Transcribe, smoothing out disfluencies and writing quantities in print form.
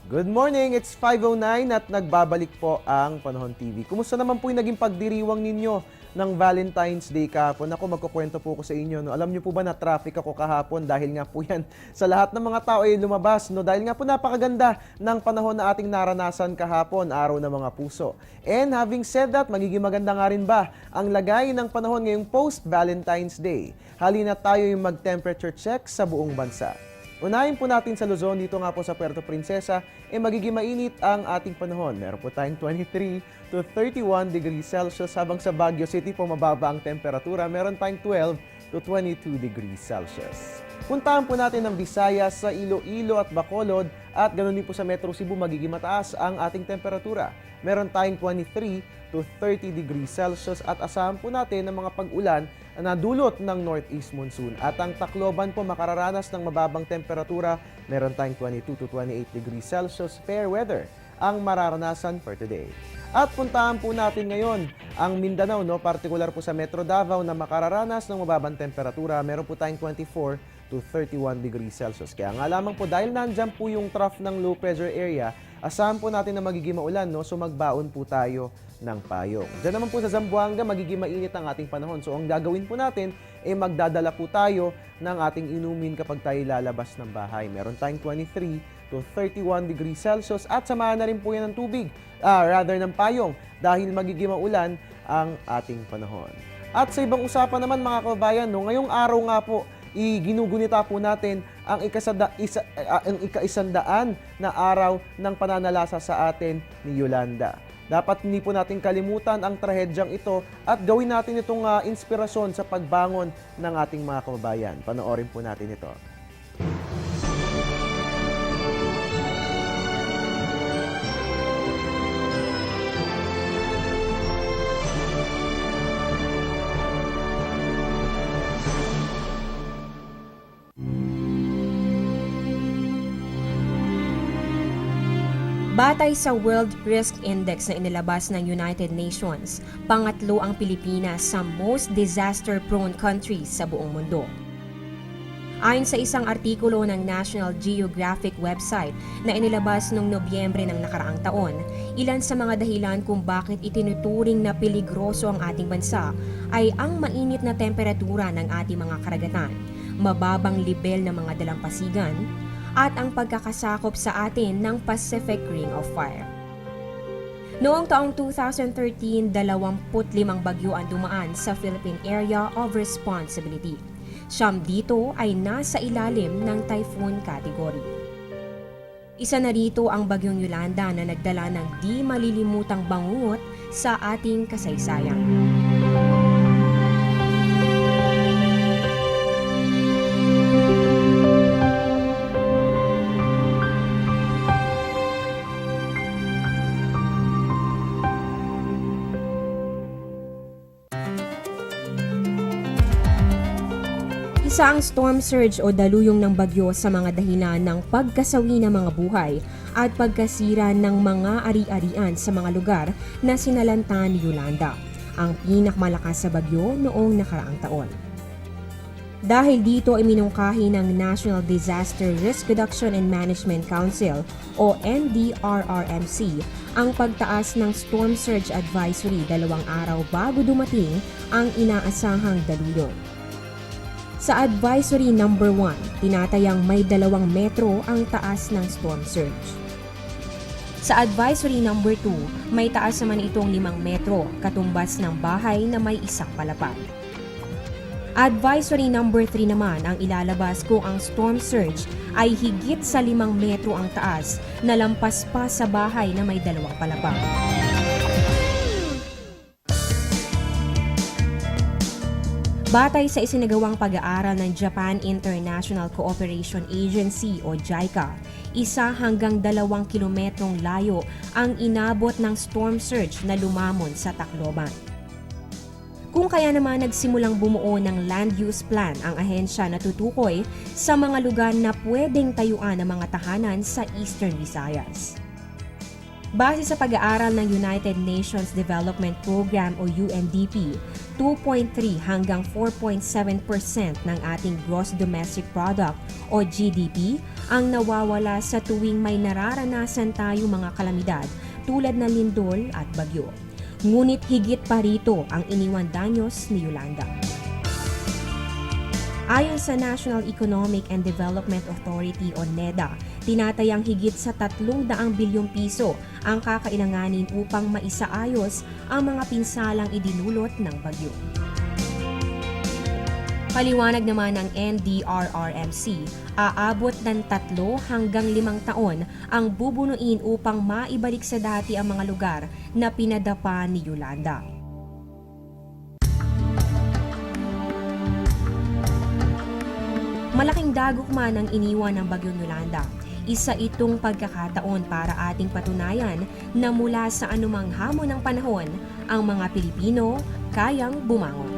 Good morning, it's 5:09 at nagbabalik po ang Panahon TV. Kumusta naman po yung naging pagdiriwang ninyo ng Valentine's Day kahapon? Ako, magkukwento po ko sa inyo. No? Alam niyo po ba na traffic ako kahapon dahil nga po yan sa lahat ng mga tao ay lumabas. No? Dahil nga po napakaganda ng panahon na ating naranasan kahapon, araw ng mga puso. And having said that, magiging maganda nga rin ba ang lagay ng panahon ngayong post-Valentine's Day? Halina tayo yung mag-temperature check sa buong bansa. Unahin po natin sa Luzon, dito nga po sa Puerto Princesa, magiging mainit ang ating panahon. Meron po tayong 23 to 31 degrees Celsius, habang sa Baguio City po mababa ang temperatura. Meron tayong 12 to 22 degrees Celsius. Puntahan po natin ang Visayas, sa Iloilo at Bacolod, at ganoon din po sa Metro Cebu magiging mataas ang ating temperatura. Meron tayong 23 to 30 degrees Celsius at asahan po natin ng mga pag-ulan na dulot ng northeast monsoon. At ang Tacloban po makararanas ng mababang temperatura. Meron tayong 22 to 28 degrees Celsius, fair weather ang mararanasan for today. At puntahan po natin ngayon ang Mindanao, no? Partikular po sa Metro Davao na makararanas ng mababang temperatura. Meron po tayong 24 to 31 degrees Celsius. Kaya nga lamang po, dahil nandyan po yung trough ng low pressure area, asahan po natin na magiging maulan, no? So magbaon po tayo ng payong. Diyan naman po sa Zamboanga, magiging mainit ang ating panahon. So ang gagawin po natin ay magdadala po tayo ng ating inumin kapag tayo lalabas ng bahay. Meron tayong 23 to 31 degrees Celsius at samahan na rin po yan ng tubig, rather ng payong, dahil magiging maulan ang ating panahon. At sa ibang usapan naman mga kababayan, no, ngayong araw nga po, ginugunita po natin ang ika-100 na araw ng pananalasa sa atin ni Yolanda. Dapat hindi po natin kalimutan ang trahedyang ito at gawin natin itong inspirasyon sa pagbangon ng ating mga kababayan. Panoorin po natin ito. Batay sa World Risk Index na inilabas ng United Nations, pangatlo ang Pilipinas sa most disaster-prone countries sa buong mundo. Ayon sa isang artikulo ng National Geographic website na inilabas noong Nobyembre ng nakaraang taon, ilan sa mga dahilan kung bakit itinuturing na peligroso ang ating bansa ay ang mainit na temperatura ng ating mga karagatan, mababang lebel ng mga dalampasigan, at ang pagkakasakop sa atin ng Pacific Ring of Fire. Noong taong 2013, 25 bagyo ang dumaan sa Philippine Area of Responsibility. 9 dito ay nasa ilalim ng typhoon category. Isa na rito ang bagyong Yolanda na nagdala ng di malilimutang bangungot sa ating kasaysayan. Isa ang storm surge o daluyong ng bagyo sa mga dahilan ng pagkasawi ng mga buhay at pagkasira ng mga ari-arian sa mga lugar na sinalanta ni Yolanda, ang pinakamalakas sa bagyo noong nakaraang taon. Dahil dito ay minungkahi ng National Disaster Risk Reduction and Management Council o NDRRMC ang pagtaas ng storm surge advisory 2 araw bago dumating ang inaasahang daluyong. Sa Advisory Number 1, tinatayang may 2 metro ang taas ng storm surge. Sa Advisory Number 2, may taas naman itong 5 metro, katumbas ng bahay na may isang palapag. Advisory Number 3 naman ang ilalabas kung ang storm surge ay higit sa 5 metro ang taas na lampas pa sa bahay na may 2 palapag. Batay sa isinagawang pag-aaral ng Japan International Cooperation Agency o JICA, 1 hanggang 2 kilometrong layo ang inabot ng storm surge na lumamon sa Tacloban. Kung kaya naman nagsimulang bumuo ng land use plan ang ahensya na tutukoy sa mga lugar na pwedeng tayuan ng mga tahanan sa Eastern Visayas. Base sa pag-aaral ng United Nations Development Program o UNDP, 2.3 hanggang 4.7% ng ating gross domestic product o GDP ang nawawala sa tuwing may nararanasan tayo mga kalamidad tulad ng lindol at bagyo. Ngunit higit pa rito ang iniwan danyos ni Yolanda. Ayon sa National Economic and Development Authority o NEDA, tinatayang higit sa 300 bilyong piso ang kakailanganin upang maisaayos ang mga pinsalang idinulot ng bagyo. Paliwanag naman ng NDRRMC, aabot ng 3 hanggang 5 taon ang bubunuin upang maibalik sa dati ang mga lugar na pinadapa ni Yolanda. Malaking dagok man ang iniwan ng bagyong Yolanda. Isa itong pagkakataon para ating patunayan na mula sa anumang hamon ng panahon, ang mga Pilipino kayang bumangon.